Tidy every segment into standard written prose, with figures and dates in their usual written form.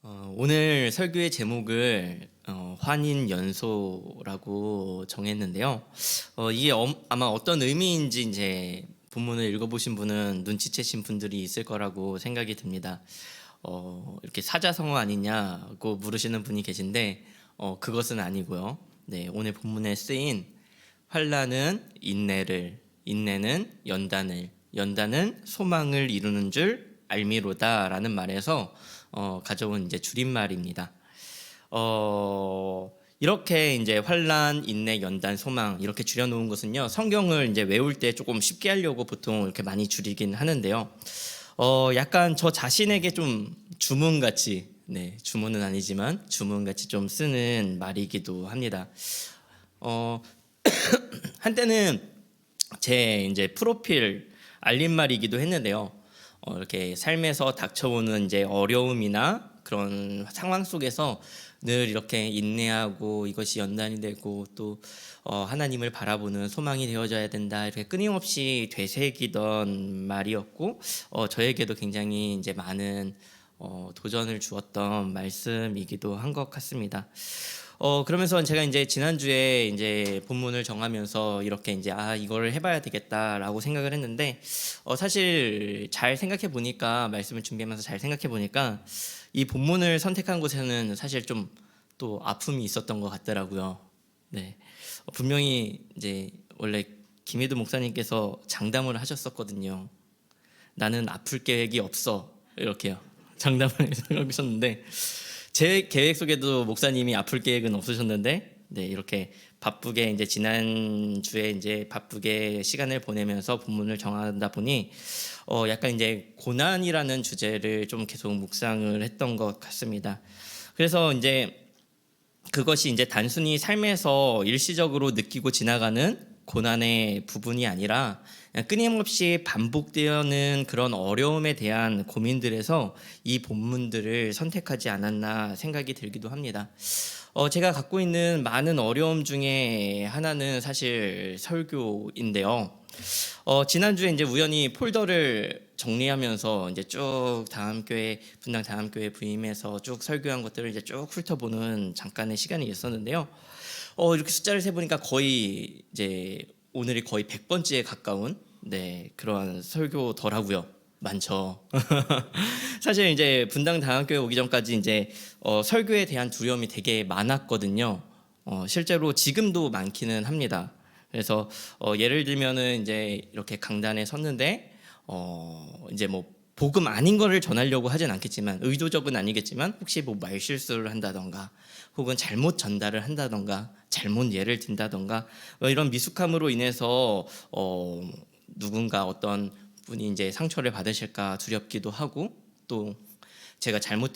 오늘 설교의 제목을 환인연소라고 정했는데요. 이게 아마 어떤 의미인지 이제 본문을 읽어보신 분은 눈치채신 분들이 있을 거라고 생각이 듭니다. 이렇게 사자성어 아니냐고 물으시는 분이 계신데 그것은 아니고요. 네, 오늘 본문에 쓰인 환난은 인내를, 인내는 연단을, 연단은 소망을 이루는 줄 알미로다라는 말에서 가져온 이제 줄임말입니다. 이렇게 이제 환난, 인내, 연단, 소망 이렇게 줄여놓은 것은요, 성경을 이제 외울 때 조금 쉽게 하려고 보통 이렇게 많이 줄이긴 하는데요. 약간 저 자신에게 좀 주문같이, 네, 주문은 아니지만 주문같이 좀 쓰는 말이기도 합니다. 한때는 제 이제 프로필 알림말이기도 했는데요. 이렇게 삶에서 닥쳐오는 이제 어려움이나 그런 상황 속에서 늘 이렇게 인내하고 이것이 연단이 되고 또 하나님을 바라보는 소망이 되어져야 된다, 이렇게 끊임없이 되새기던 말이었고 저에게도 굉장히 이제 많은 도전을 주었던 말씀이기도 한 것 같습니다. 그러면서 제가 이제 지난주에 이제 본문을 정하면서 이렇게 이제 이거를 해봐야 되겠다라고 생각을 했는데, 사실 잘 생각해 보니까, 말씀을 준비하면서 잘 생각해 보니까 이 본문을 선택한 곳에는 사실 좀 또 아픔이 있었던 것 같더라고요. 네, 분명히 이제 원래 김희두 목사님께서 장담을 하셨었거든요. 나는 아플 계획이 없어, 이렇게요. 장담을 하셨는데 제 계획 속에도 목사님이 아플 계획은 없으셨는데, 네, 이렇게 바쁘게 이제 지난 주에 이제 바쁘게 시간을 보내면서 본문을 정하다 보니 약간 이제 고난이라는 주제를 좀 계속 묵상을 했던 것 같습니다. 그래서 이제 그것이 이제 단순히 삶에서 일시적으로 느끼고 지나가는 고난의 부분이 아니라 끊임없이 반복되는 그런 어려움에 대한 고민들에서 이 본문들을 선택하지 않았나 생각이 들기도 합니다. 제가 갖고 있는 많은 어려움 중에 하나는 사실 설교인데요. 지난주에 이제 우연히 폴더를 정리하면서 이제 쭉 분당 다음교회 부임해서 쭉 설교한 것들을 이제 쭉 훑어보는 잠깐의 시간이 있었는데요. 이렇게 숫자를 세보니까 거의 이제 오늘이 거의 100번째에 가까운, 네, 그러한 설교더라고요. 많죠. 사실 이제 분당 다음교회 오기 전까지 이제 설교에 대한 두려움이 되게 많았거든요. 실제로 지금도 많기는 합니다. 그래서 예를 들면은 이제 이렇게 강단에 섰는데 이제 뭐 복음 아닌 거를 전하려고 하진 않겠지만, 의도적은 아니겠지만 혹시 뭐 말실수를 한다던가 혹은 잘못 전달을 한다던가 잘못 예를 든다던가 이런 미숙함으로 인해서 누군가 어떤 분이 이제 상처를 받으실까 두렵기도 하고, 또 제가 잘못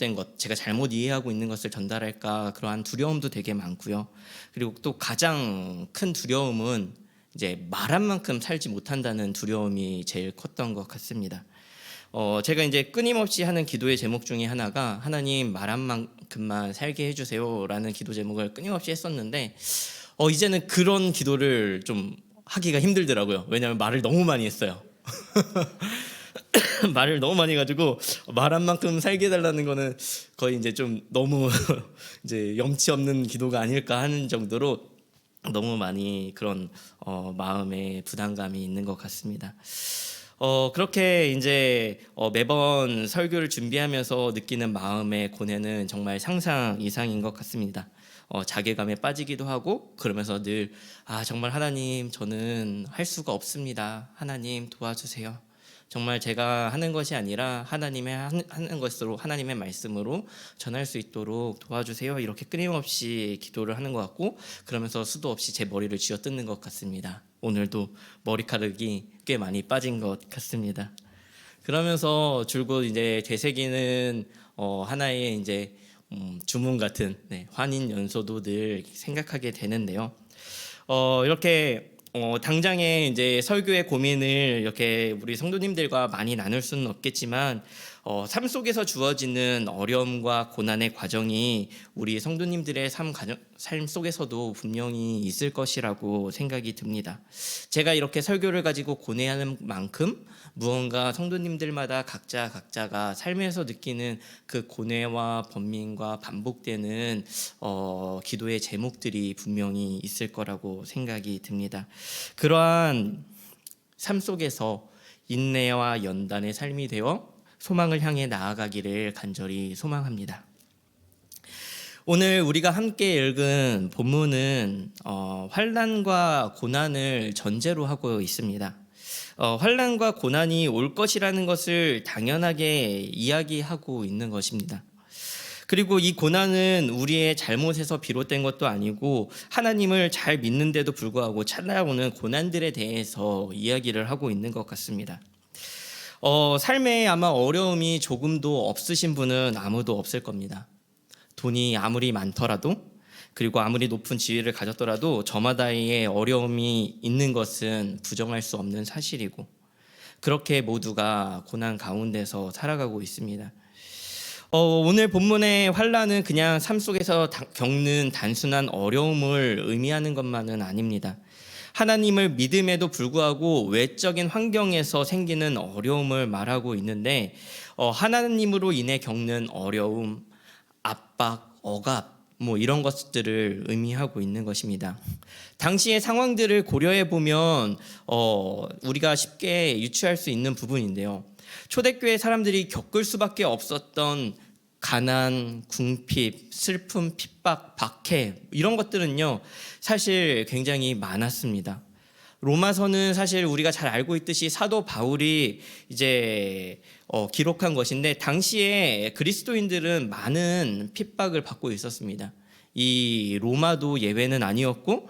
이해하고 있는 것을 전달할까 그러한 두려움도 되게 많고요. 그리고 또 가장 큰 두려움은 이제 말한 만큼 살지 못한다는 두려움이 제일 컸던 것 같습니다. 제가 이제 끊임없이 하는 기도의 제목 중에 하나가 하나님 말한 만큼만 살게 해주세요라는 기도 제목을 끊임없이 했었는데 이제는 그런 기도를 좀 하기가 힘들더라고요. 왜냐하면 말을 너무 많이 했어요. 말을 너무 많이 가지고 말한 만큼 살게 해달라는 거는 거의 이제 좀 너무 이제 염치 없는 기도가 아닐까 하는 정도로 너무 많이 그런 마음의 부담감이 있는 것 같습니다. 그렇게 이제 매번 설교를 준비하면서 느끼는 마음의 고뇌는 정말 상상 이상인 것 같습니다. 자괴감에 빠지기도 하고 그러면서 늘 정말 하나님, 저는 할 수가 없습니다. 하나님 도와주세요. 정말 제가 하는 것이 아니라 하나님의 하는 것으로, 하나님의 말씀으로 전할 수 있도록 도와주세요. 이렇게 끊임없이 기도를 하는 것 같고, 그러면서 수도 없이 제 머리를 쥐어뜯는 것 같습니다. 오늘도 머리카락이 꽤 많이 빠진 것 같습니다. 그러면서 줄곧 이제 되새기는 하나의 이제 주문 같은, 네, 환인 연소도 늘 생각하게 되는데요. 이렇게 당장에 이제 설교의 고민을 이렇게 우리 성도님들과 많이 나눌 수는 없겠지만 삶 속에서 주어지는 어려움과 고난의 과정이 우리 성도님들의 삶 속에서도 분명히 있을 것이라고 생각이 듭니다. 제가 이렇게 설교를 가지고 고뇌하는 만큼 무언가 성도님들마다 각자가 삶에서 느끼는 그 고뇌와 번민과 반복되는 기도의 제목들이 분명히 있을 거라고 생각이 듭니다. 그러한 삶 속에서 인내와 연단의 삶이 되어 소망을 향해 나아가기를 간절히 소망합니다. 오늘 우리가 함께 읽은 본문은 환난과 고난을 전제로 하고 있습니다. 환난과 고난이 올 것이라는 것을 당연하게 이야기하고 있는 것입니다. 그리고 이 고난은 우리의 잘못에서 비롯된 것도 아니고 하나님을 잘 믿는데도 불구하고 찾아오는 고난들에 대해서 이야기를 하고 있는 것 같습니다. 삶에 아마 어려움이 조금도 없으신 분은 아무도 없을 겁니다. 돈이 아무리 많더라도, 그리고 아무리 높은 지위를 가졌더라도 저마다의 어려움이 있는 것은 부정할 수 없는 사실이고, 그렇게 모두가 고난 가운데서 살아가고 있습니다. 오늘 본문의 환난은 그냥 삶 속에서 겪는 단순한 어려움을 의미하는 것만은 아닙니다. 하나님을 믿음에도 불구하고 외적인 환경에서 생기는 어려움을 말하고 있는데, 하나님으로 인해 겪는 어려움, 압박, 억압, 이런 것들을 의미하고 있는 것입니다. 당시의 상황들을 고려해 보면 우리가 쉽게 유추할 수 있는 부분인데요. 초대교회 사람들이 겪을 수밖에 없었던 가난, 궁핍, 슬픔, 핍박, 박해, 이런 것들은요 사실 굉장히 많았습니다. 로마서는 사실 우리가 잘 알고 있듯이 사도 바울이 이제 기록한 것인데, 당시에 그리스도인들은 많은 핍박을 받고 있었습니다. 이 로마도 예외는 아니었고,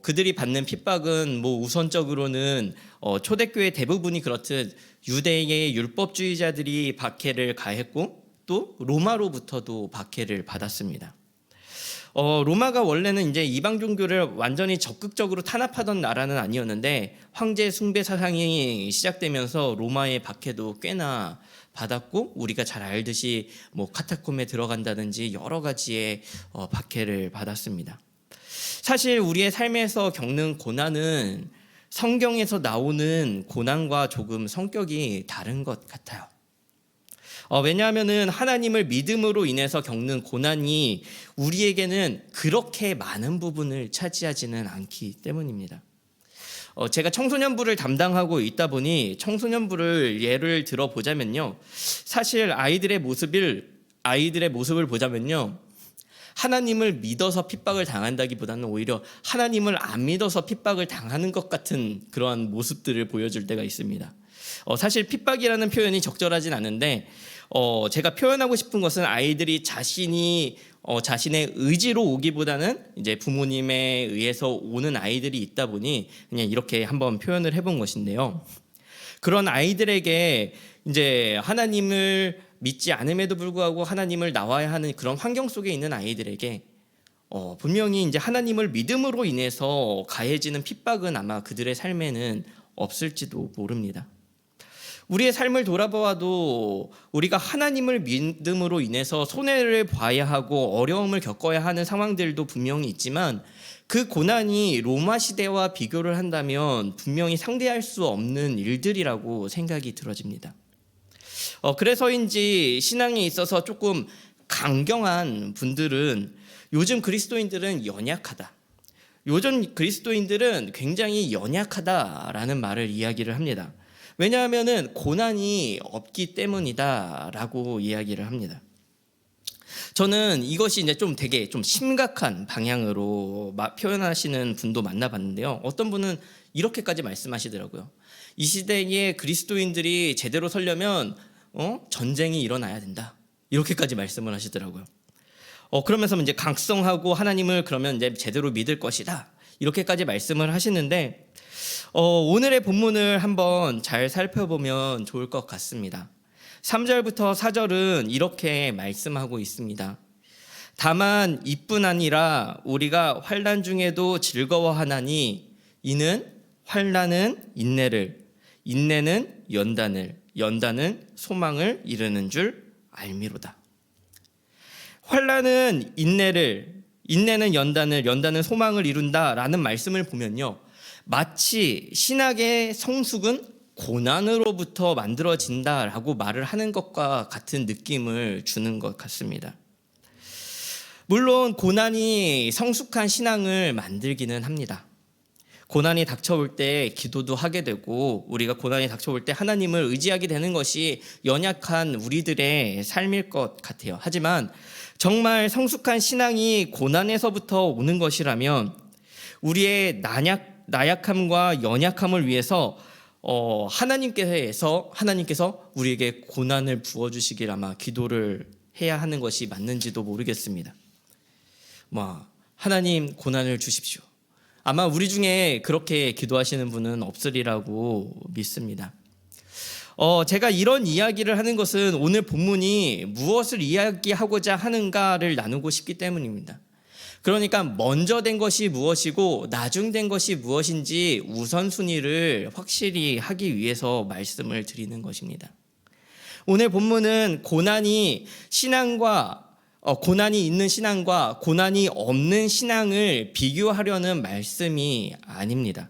그들이 받는 핍박은 우선적으로는 초대교회 대부분이 그렇듯 유대의 율법주의자들이 박해를 가했고, 또 로마로부터도 박해를 받았습니다. 로마가 원래는 이제 이방 종교를 완전히 적극적으로 탄압하던 나라는 아니었는데, 황제 숭배 사상이 시작되면서 로마의 박해도 꽤나 받았고, 우리가 잘 알듯이 카타콤에 들어간다든지 여러 가지의 박해를 받았습니다. 사실 우리의 삶에서 겪는 고난은 성경에서 나오는 고난과 조금 성격이 다른 것 같아요. 왜냐하면 하나님을 믿음으로 인해서 겪는 고난이 우리에게는 그렇게 많은 부분을 차지하지는 않기 때문입니다. 제가 청소년부를 담당하고 있다 보니 청소년부를 예를 들어보자면요, 사실 아이들의 모습을 보자면요, 하나님을 믿어서 핍박을 당한다기보다는 오히려 하나님을 안 믿어서 핍박을 당하는 것 같은 그러한 모습들을 보여줄 때가 있습니다. 사실 핍박이라는 표현이 적절하진 않은데, 제가 표현하고 싶은 것은 아이들이 자신의 의지로 오기보다는 이제 부모님에 의해서 오는 아이들이 있다 보니 그냥 이렇게 한번 표현을 해본 것인데요. 그런 아이들에게 이제 하나님을 믿지 않음에도 불구하고 하나님을 나와야 하는 그런 환경 속에 있는 아이들에게 분명히 이제 하나님을 믿음으로 인해서 가해지는 핍박은 아마 그들의 삶에는 없을지도 모릅니다. 우리의 삶을 돌아보아도 우리가 하나님을 믿음으로 인해서 손해를 봐야 하고 어려움을 겪어야 하는 상황들도 분명히 있지만, 그 고난이 로마 시대와 비교를 한다면 분명히 상대할 수 없는 일들이라고 생각이 들어집니다. 그래서인지 신앙에 있어서 조금 강경한 분들은 요즘 그리스도인들은 연약하다, 요즘 그리스도인들은 굉장히 연약하다라는 말을 이야기를 합니다. 왜냐하면 고난이 없기 때문이다라고 이야기를 합니다. 저는 이것이 이제 되게 심각한 방향으로 표현하시는 분도 만나봤는데요. 어떤 분은 이렇게까지 말씀하시더라고요. 이 시대에 그리스도인들이 제대로 서려면 전쟁이 일어나야 된다, 이렇게까지 말씀을 하시더라고요. 그러면서 이제 각성하고 하나님을 그러면 이제 제대로 믿을 것이다, 이렇게까지 말씀을 하시는데, 오늘의 본문을 한번 잘 살펴보면 좋을 것 같습니다. 3절부터 4절은 이렇게 말씀하고 있습니다. 다만 이뿐 아니라 우리가 환난 중에도 즐거워하나니, 이는 환난은 인내를, 인내는 연단을, 연단은 소망을 이루는 줄 알미로다. 환난은 인내는 연단을, 연단은 소망을 이룬다라는 말씀을 보면요, 마치 신학의 성숙은 고난으로부터 만들어진다라고 말을 하는 것과 같은 느낌을 주는 것 같습니다. 물론 고난이 성숙한 신앙을 만들기는 합니다. 고난이 닥쳐올 때 기도도 하게 되고, 우리가 고난이 닥쳐올 때 하나님을 의지하게 되는 것이 연약한 우리들의 삶일 것 같아요. 하지만 정말 성숙한 신앙이 고난에서부터 오는 것이라면 우리의 나약함과 연약함을 위해서 하나님께서 우리에게 고난을 부어주시길 아마 기도를 해야 하는 것이 맞는지도 모르겠습니다. 하나님 고난을 주십시오. 아마 우리 중에 그렇게 기도하시는 분은 없으리라고 믿습니다. 제가 이런 이야기를 하는 것은 오늘 본문이 무엇을 이야기하고자 하는가를 나누고 싶기 때문입니다. 그러니까 먼저 된 것이 무엇이고 나중 된 것이 무엇인지 우선순위를 확실히 하기 위해서 말씀을 드리는 것입니다. 오늘 본문은 고난이 있는 신앙과 고난이 없는 신앙을 비교하려는 말씀이 아닙니다.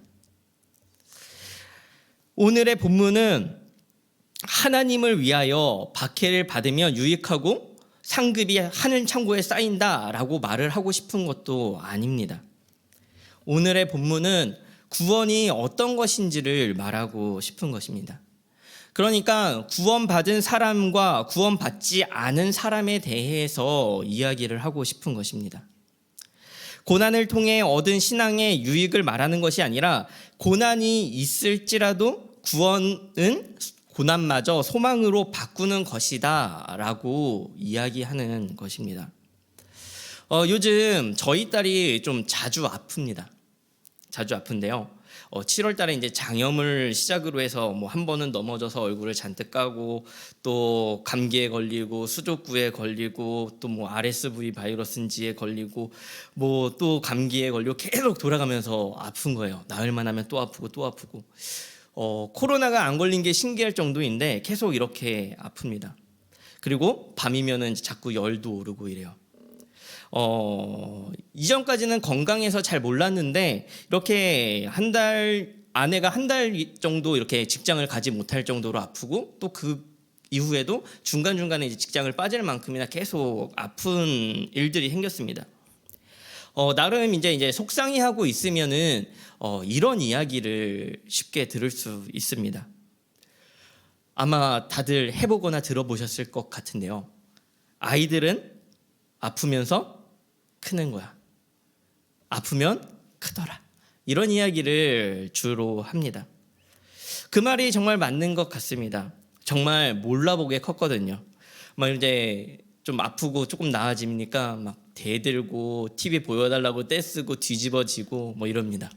오늘의 본문은 하나님을 위하여 박해를 받으면 유익하고 상급이 하늘 창고에 쌓인다라고 말을 하고 싶은 것도 아닙니다. 오늘의 본문은 구원이 어떤 것인지를 말하고 싶은 것입니다. 그러니까 구원받은 사람과 구원받지 않은 사람에 대해서 이야기를 하고 싶은 것입니다. 고난을 통해 얻은 신앙의 유익을 말하는 것이 아니라 고난이 있을지라도 구원은 고난마저 소망으로 바꾸는 것이다 라고 이야기하는 것입니다. 요즘 저희 딸이 좀 자주 아픕니다. 자주 아픈데요. 7월 달에 이제 장염을 시작으로 해서 한 번은 넘어져서 얼굴을 잔뜩 까고, 또 감기에 걸리고 수족구에 걸리고, 또 RSV 바이러스인지에 걸리고, 또 감기에 걸리고 계속 돌아가면서 아픈 거예요. 나흘만 하면 또 아프고 또 아프고. 코로나가 안 걸린 게 신기할 정도인데 계속 이렇게 아픕니다. 그리고 밤이면은 자꾸 열도 오르고 이래요. 이전까지는 건강해서 잘 몰랐는데 이렇게 아내가 한 달 정도 이렇게 직장을 가지 못할 정도로 아프고, 또 그 이후에도 중간중간에 이제 직장을 빠질 만큼이나 계속 아픈 일들이 생겼습니다. 나름 이제 속상해하고 있으면은 이런 이야기를 쉽게 들을 수 있습니다. 아마 다들 해보거나 들어보셨을 것 같은데요. 아이들은 아프면서 크는 거야. 아프면 크더라. 이런 이야기를 주로 합니다. 그 말이 정말 맞는 것 같습니다. 정말 몰라보게 컸거든요. 이제 좀 아프고 조금 나아지니까 막 대들고 TV 보여달라고 떼쓰고 뒤집어지고 이럽니다.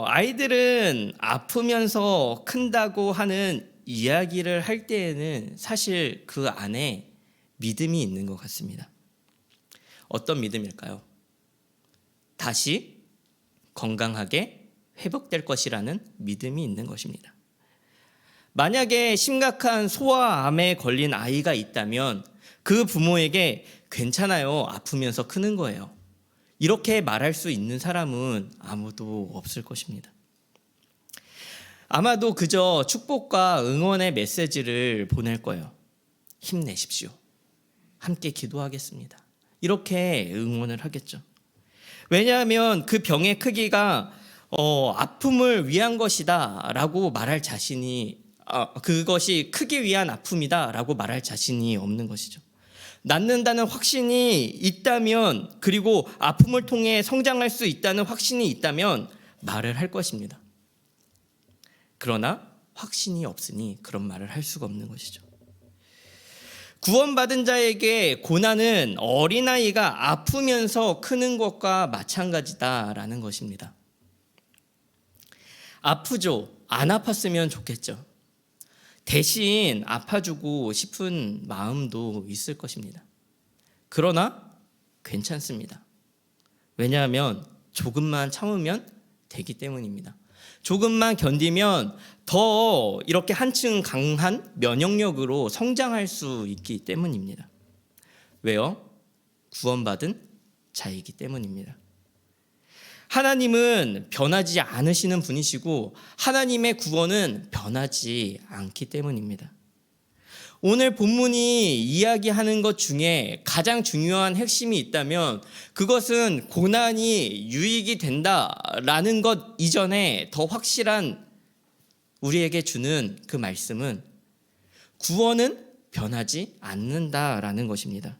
아이들은 아프면서 큰다고 하는 이야기를 할 때에는 사실 그 안에 믿음이 있는 것 같습니다. 어떤 믿음일까요? 다시 건강하게 회복될 것이라는 믿음이 있는 것입니다. 만약에 심각한 소아암에 걸린 아이가 있다면 그 부모에게 괜찮아요, 아프면서 크는 거예요, 이렇게 말할 수 있는 사람은 아무도 없을 것입니다. 아마도 그저 축복과 응원의 메시지를 보낼 거예요. 힘내십시오. 함께 기도하겠습니다. 이렇게 응원을 하겠죠. 왜냐하면 그 병의 크기가 아픔을 위한 것이다 라고 말할 자신이, 그것이 크기 위한 아픔이다 라고 말할 자신이 없는 것이죠. 낫는다는 확신이 있다면, 그리고 아픔을 통해 성장할 수 있다는 확신이 있다면 말을 할 것입니다. 그러나 확신이 없으니 그런 말을 할 수가 없는 것이죠. 구원받은 자에게 고난은 어린아이가 아프면서 크는 것과 마찬가지다라는 것입니다. 아프죠. 안 아팠으면 좋겠죠. 대신 아파주고 싶은 마음도 있을 것입니다. 그러나 괜찮습니다. 왜냐하면 조금만 참으면 되기 때문입니다. 조금만 견디면 더 이렇게 한층 강한 면역력으로 성장할 수 있기 때문입니다. 왜요? 구원받은 자이기 때문입니다. 하나님은 변하지 않으시는 분이시고 하나님의 구원은 변하지 않기 때문입니다. 오늘 본문이 이야기하는 것 중에 가장 중요한 핵심이 있다면 그것은 고난이 유익이 된다라는 것 이전에 더 확실한 우리에게 주는 그 말씀은 구원은 변하지 않는다라는 것입니다.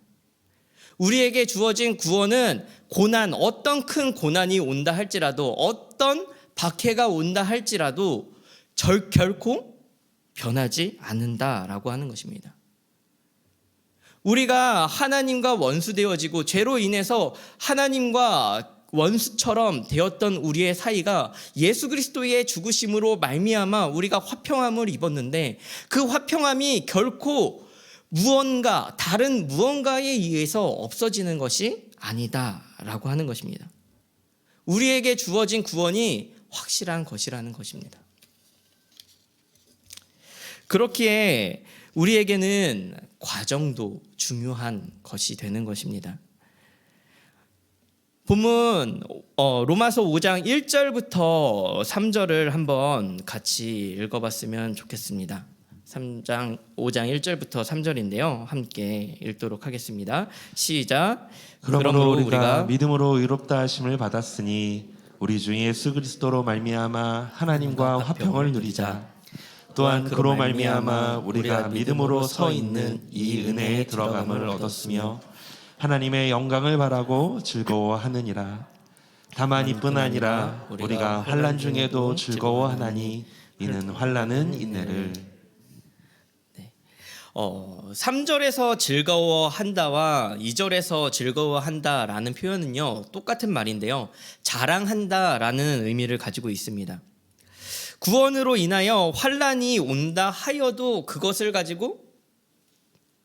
우리에게 주어진 구원은 고난, 어떤 큰 고난이 온다 할지라도, 어떤 박해가 온다 할지라도 결코 변하지 않는다라고 하는 것입니다. 우리가 하나님과 원수되어지고 죄로 인해서 하나님과 원수처럼 되었던 우리의 사이가 예수 그리스도의 죽으심으로 말미암아 우리가 화평함을 입었는데 그 화평함이 결코 무언가 다른 무언가에 의해서 없어지는 것이 아니다라고 하는 것입니다. 우리에게 주어진 구원이 확실한 것이라는 것입니다. 그렇기에 우리에게는 과정도 중요한 것이 되는 것입니다. 본문 로마서 5장 1절부터 3절을 한번 같이 읽어봤으면 좋겠습니다. 5장 1절부터 3절인데요. 함께 읽도록 하겠습니다. 시작. 그러므로 우리가 믿음으로 의롭다 하심을 받았으니 우리 주 예수 그리스도로 말미암아 하나님과 화평을 누리자. 또한 그로 말미암아 우리가 믿음으로 서 있는 이 은혜에 들어감을 얻었으며 하나님의 영광을 바라고 즐거워하느니라. 다만 이뿐 아니라 우리가 환난 중에도 즐거워하나니 이는 환난은 인내를. 3절에서 즐거워한다와 2절에서 즐거워한다라는 표현은요, 똑같은 말인데요, 자랑한다라는 의미를 가지고 있습니다. 구원으로 인하여 환난이 온다 하여도 그것을 가지고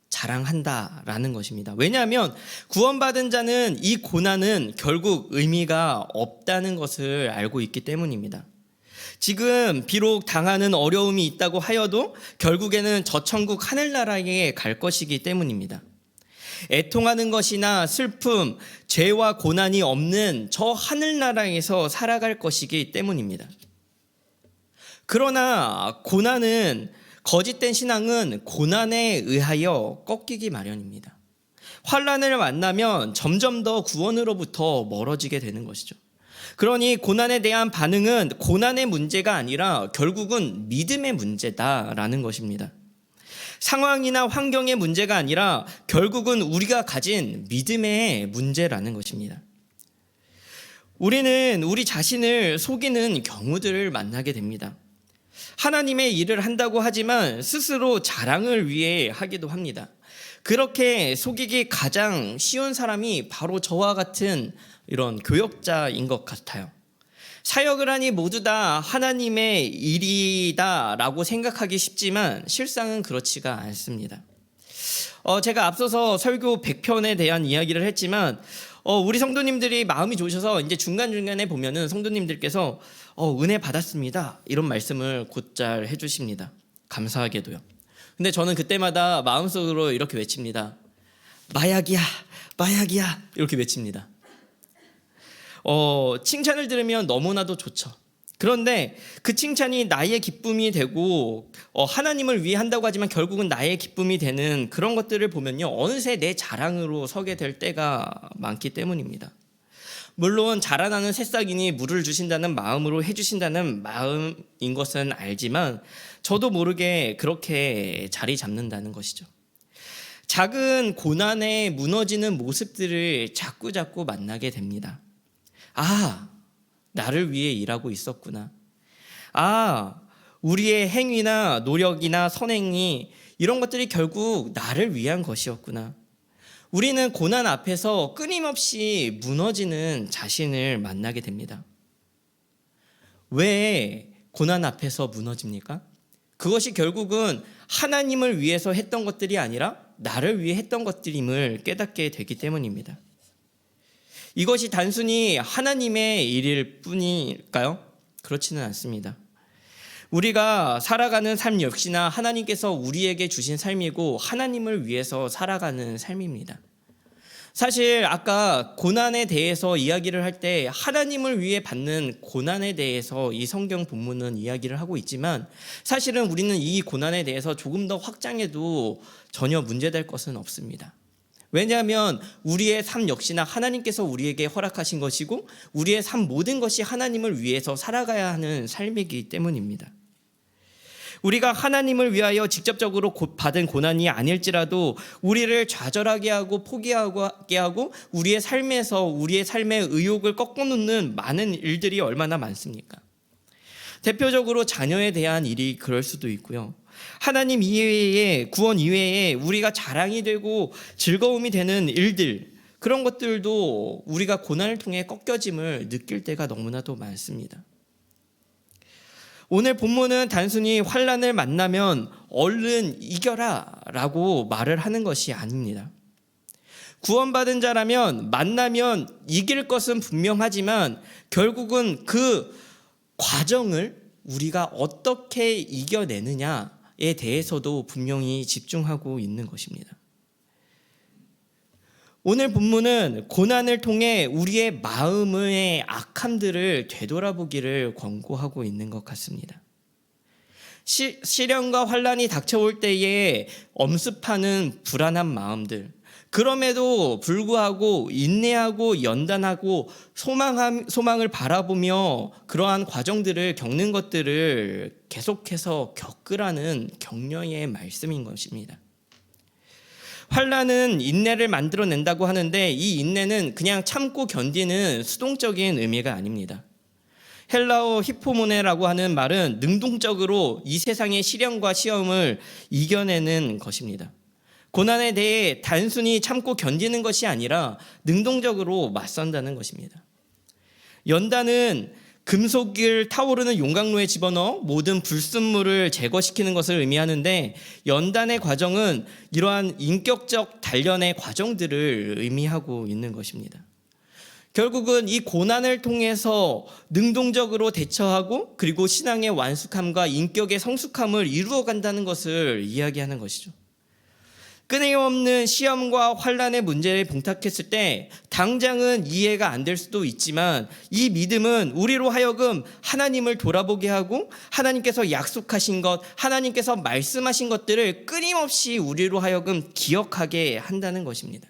자랑한다라는 것입니다. 왜냐하면 구원받은 자는 이 고난은 결국 의미가 없다는 것을 알고 있기 때문입니다. 지금 비록 당하는 어려움이 있다고 하여도 결국에는 저 천국 하늘나라에 갈 것이기 때문입니다. 애통하는 것이나 슬픔, 죄와 고난이 없는 저 하늘나라에서 살아갈 것이기 때문입니다. 그러나 고난은, 거짓된 신앙은 고난에 의하여 꺾이기 마련입니다. 환난을 만나면 점점 더 구원으로부터 멀어지게 되는 것이죠. 그러니 고난에 대한 반응은 고난의 문제가 아니라 결국은 믿음의 문제다라는 것입니다. 상황이나 환경의 문제가 아니라 결국은 우리가 가진 믿음의 문제라는 것입니다. 우리는 우리 자신을 속이는 경우들을 만나게 됩니다. 하나님의 일을 한다고 하지만 스스로 자랑을 위해 하기도 합니다. 그렇게 속이기 가장 쉬운 사람이 바로 저와 같은 이런 교역자인 것 같아요. 사역을 하니 모두 다 하나님의 일이다라고 생각하기 쉽지만 실상은 그렇지가 않습니다. 제가 앞서서 설교 100편에 대한 이야기를 했지만 우리 성도님들이 마음이 좋으셔서 이제 중간중간에 보면은 성도님들께서 은혜 받았습니다, 이런 말씀을 곧잘 해주십니다. 감사하게도요. 근데 저는 그때마다 마음속으로 이렇게 외칩니다. 마약이야, 마약이야, 이렇게 외칩니다. 칭찬을 들으면 너무나도 좋죠. 그런데 그 칭찬이 나의 기쁨이 되고 하나님을 위해 한다고 하지만 결국은 나의 기쁨이 되는 그런 것들을 보면요, 어느새 내 자랑으로 서게 될 때가 많기 때문입니다. 물론 자라나는 새싹이니 물을 주신다는 마음으로 해주신다는 마음인 것은 알지만 저도 모르게 그렇게 자리 잡는다는 것이죠. 작은 고난에 무너지는 모습들을 자꾸 만나게 됩니다. 아, 나를 위해 일하고 있었구나. 아, 우리의 행위나 노력이나 선행이 이런 것들이 결국 나를 위한 것이었구나. 우리는 고난 앞에서 끊임없이 무너지는 자신을 만나게 됩니다. 왜 고난 앞에서 무너집니까? 그것이 결국은 하나님을 위해서 했던 것들이 아니라 나를 위해 했던 것들임을 깨닫게 되기 때문입니다. 이것이 단순히 하나님의 일일 뿐일까요? 그렇지는 않습니다. 우리가 살아가는 삶 역시나 하나님께서 우리에게 주신 삶이고 하나님을 위해서 살아가는 삶입니다. 사실 아까 고난에 대해서 이야기를 할 때 하나님을 위해 받는 고난에 대해서 이 성경 본문은 이야기를 하고 있지만 사실은 우리는 이 고난에 대해서 조금 더 확장해도 전혀 문제될 것은 없습니다. 왜냐하면 우리의 삶 역시나 하나님께서 우리에게 허락하신 것이고 우리의 삶 모든 것이 하나님을 위해서 살아가야 하는 삶이기 때문입니다. 우리가 하나님을 위하여 직접적으로 받은 고난이 아닐지라도 우리를 좌절하게 하고 포기하게 하고 우리의 삶에서 우리의 삶의 의욕을 꺾어놓는 많은 일들이 얼마나 많습니까? 대표적으로 자녀에 대한 일이 그럴 수도 있고요. 하나님 이외에 구원 이외에 우리가 자랑이 되고 즐거움이 되는 일들 그런 것들도 우리가 고난을 통해 꺾여짐을 느낄 때가 너무나도 많습니다. 오늘 본문은 단순히 환난을 만나면 얼른 이겨라 라고 말을 하는 것이 아닙니다. 구원받은 자라면 만나면 이길 것은 분명하지만 결국은 그 과정을 우리가 어떻게 이겨내느냐에 대해서도 분명히 집중하고 있는 것입니다. 오늘 본문은 고난을 통해 우리의 마음의 악함들을 되돌아보기를 권고하고 있는 것 같습니다. 시련과 환난이 닥쳐올 때에 엄습하는 불안한 마음들, 그럼에도 불구하고 인내하고 연단하고 소망을 바라보며 그러한 과정들을 겪는 것들을 계속해서 겪으라는 격려의 말씀인 것입니다. 환난은 인내를 만들어낸다고 하는데 이 인내는 그냥 참고 견디는 수동적인 의미가 아닙니다. 헬라어 히포모네라고 하는 말은 능동적으로 이 세상의 시련과 시험을 이겨내는 것입니다. 고난에 대해 단순히 참고 견디는 것이 아니라 능동적으로 맞선다는 것입니다. 연단은 금속을 타오르는 용광로에 집어넣어 모든 불순물을 제거시키는 것을 의미하는데 연단의 과정은 이러한 인격적 단련의 과정들을 의미하고 있는 것입니다. 결국은 이 고난을 통해서 능동적으로 대처하고 그리고 신앙의 완숙함과 인격의 성숙함을 이루어간다는 것을 이야기하는 것이죠. 끊임없는 시험과 환난의 문제에 봉착했을 때 당장은 이해가 안 될 수도 있지만 이 믿음은 우리로 하여금 하나님을 돌아보게 하고 하나님께서 약속하신 것, 하나님께서 말씀하신 것들을 끊임없이 우리로 하여금 기억하게 한다는 것입니다.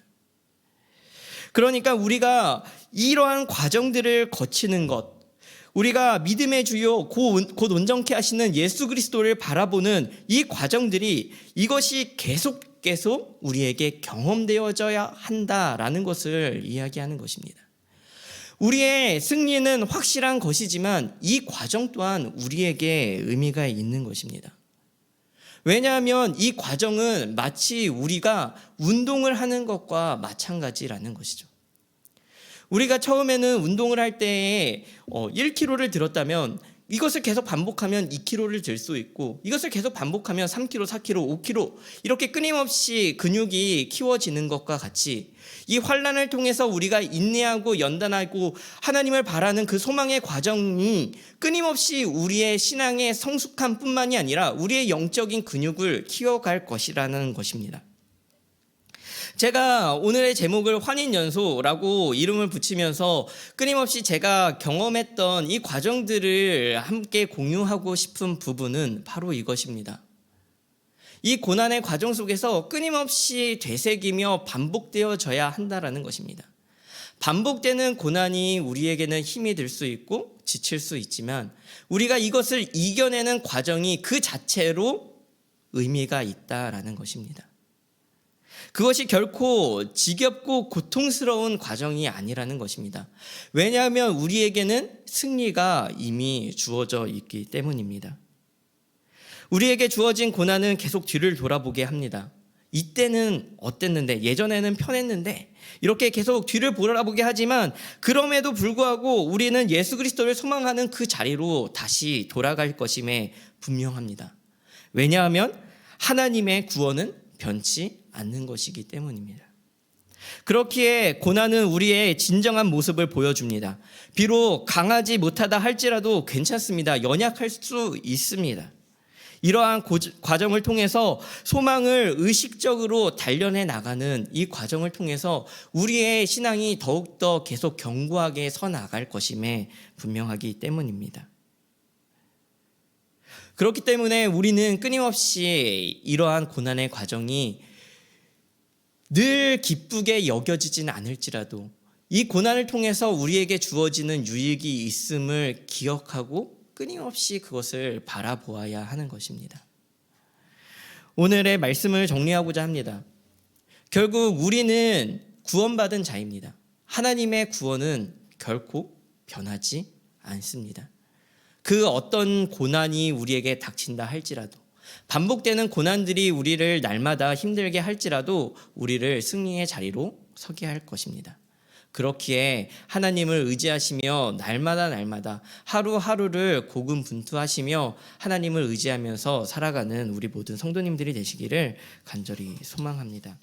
그러니까 우리가 이러한 과정들을 거치는 것, 우리가 믿음의 주요 곧 온전케 하시는 예수 그리스도를 바라보는 이 과정들이 이것이 계속 우리에게 경험되어져야 한다라는 것을 이야기하는 것입니다. 우리의 승리는 확실한 것이지만 이 과정 또한 우리에게 의미가 있는 것입니다. 왜냐하면 이 과정은 마치 우리가 운동을 하는 것과 마찬가지라는 것이죠. 우리가 처음에는 운동을 할 때에 1kg를 들었다면 이것을 계속 반복하면 2kg를 들 수 있고 이것을 계속 반복하면 3kg, 4kg, 5kg 이렇게 끊임없이 근육이 키워지는 것과 같이 이 환난을 통해서 우리가 인내하고 연단하고 하나님을 바라는 그 소망의 과정이 끊임없이 우리의 신앙의 성숙함뿐만이 아니라 우리의 영적인 근육을 키워갈 것이라는 것입니다. 제가 오늘의 제목을 환인연소라고 이름을 붙이면서 끊임없이 제가 경험했던 이 과정들을 함께 공유하고 싶은 부분은 바로 이것입니다. 이 고난의 과정 속에서 끊임없이 되새기며 반복되어져야 한다는 것입니다. 반복되는 고난이 우리에게는 힘이 될 수 있고 지칠 수 있지만 우리가 이것을 이겨내는 과정이 그 자체로 의미가 있다라는 것입니다. 그것이 결코 지겹고 고통스러운 과정이 아니라는 것입니다. 왜냐하면 우리에게는 승리가 이미 주어져 있기 때문입니다. 우리에게 주어진 고난은 계속 뒤를 돌아보게 합니다. 이때는 어땠는데, 예전에는 편했는데 이렇게 계속 뒤를 돌아보게 하지만 그럼에도 불구하고 우리는 예수 그리스도를 소망하는 그 자리로 다시 돌아갈 것임에 분명합니다. 왜냐하면 하나님의 구원은 변치 않는 것이기 때문입니다. 그렇기에 고난은 우리의 진정한 모습을 보여줍니다. 비록 강하지 못하다 할지라도 괜찮습니다. 연약할 수 있습니다. 이러한 과정을 통해서 소망을 의식적으로 단련해 나가는 이 과정을 통해서 우리의 신앙이 더욱더 계속 견고하게 서 나갈 것임에 분명하기 때문입니다. 그렇기 때문에 우리는 끊임없이 이러한 고난의 과정이 늘 기쁘게 여겨지진 않을지라도 이 고난을 통해서 우리에게 주어지는 유익이 있음을 기억하고 끊임없이 그것을 바라보아야 하는 것입니다. 오늘의 말씀을 정리하고자 합니다. 결국 우리는 구원받은 자입니다. 하나님의 구원은 결코 변하지 않습니다. 그 어떤 고난이 우리에게 닥친다 할지라도, 반복되는 고난들이 우리를 날마다 힘들게 할지라도 우리를 승리의 자리로 서게 할 것입니다. 그렇기에 하나님을 의지하시며 날마다 하루하루를 고군분투하시며 하나님을 의지하면서 살아가는 우리 모든 성도님들이 되시기를 간절히 소망합니다.